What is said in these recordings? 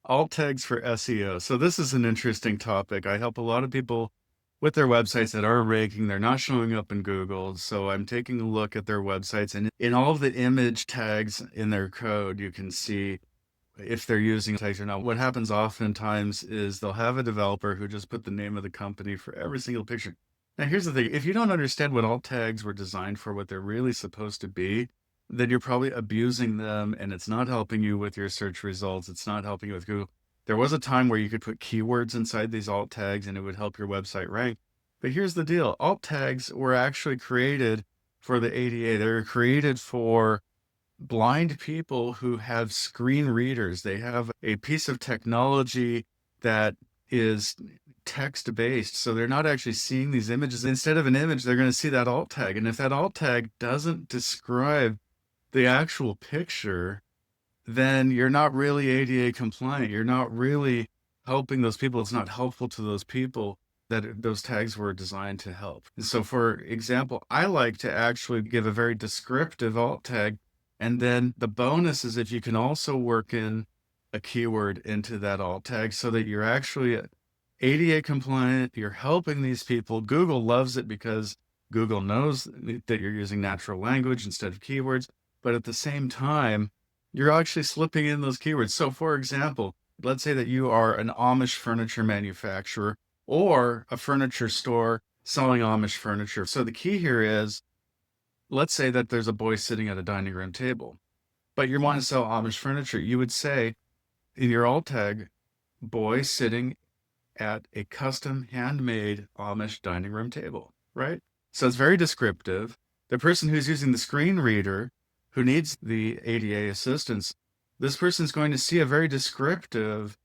Alt tags for SEO. So this is an interesting topic. I help a lot of people with their websites that are ranking. They're not showing up in Google. So I'm taking a look at their websites, and in all of the image tags in their code, you can see if they're using tags or not. What happens oftentimes is they'll have a developer who just put the name of the company for every single picture. Now, here's the thing. If you don't understand what alt tags were designed for, what they're really supposed to be, then you're probably abusing them, and it's not helping you with your search results. It's not helping you with Google. There was a time where you could put keywords inside these alt tags and it would help your website rank. But here's the deal. Alt tags were actually created for the ADA. They were created for blind people who have screen readers. They have a piece of technology that is text-based, so they're not actually seeing these images. Instead of an image, they're going to see that alt tag. And if that alt tag doesn't describe the actual picture, then you're not really ADA compliant. You're not really helping those people. It's not helpful to those people that those tags were designed to help. And so, for example, I like to actually give a very descriptive alt tag. And then the bonus is if you can also work in a keyword into that alt tag so that you're actually ADA compliant, you're helping these people. Google loves it because Google knows that you're using natural language instead of keywords. But at the same time, you're actually slipping in those keywords. So for example, let's say that you are an Amish furniture manufacturer or a furniture store selling Amish furniture. So the key here is, let's say that there's a boy sitting at a dining room table, but you want to sell Amish furniture. You would say in your alt tag, boy sitting at a custom handmade Amish dining room table, right? So it's very descriptive. The person who's using the screen reader, who needs the ADA assistance, this person's going to see a very descriptive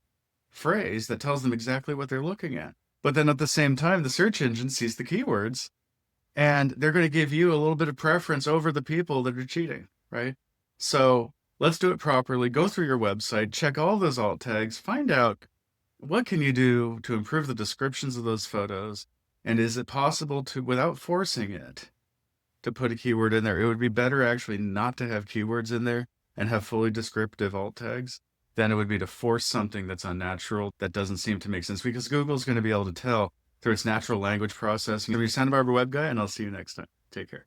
phrase that tells them exactly what they're looking at. But then at the same time, the search engine sees the keywords and they're going to give you a little bit of preference over the people that are cheating, right? So let's do it properly. Go through your website, check all those alt tags, find out what can you do to improve the descriptions of those photos, and is it possible to, without forcing it, to put a keyword in there? It would be better actually not to have keywords in there and have fully descriptive alt tags than it would be to force something that's unnatural, that doesn't seem to make sense, because Google's going to be able to tell through its natural language processing. I'm your Santa Barbara web guy, and I'll see you next time. Take care.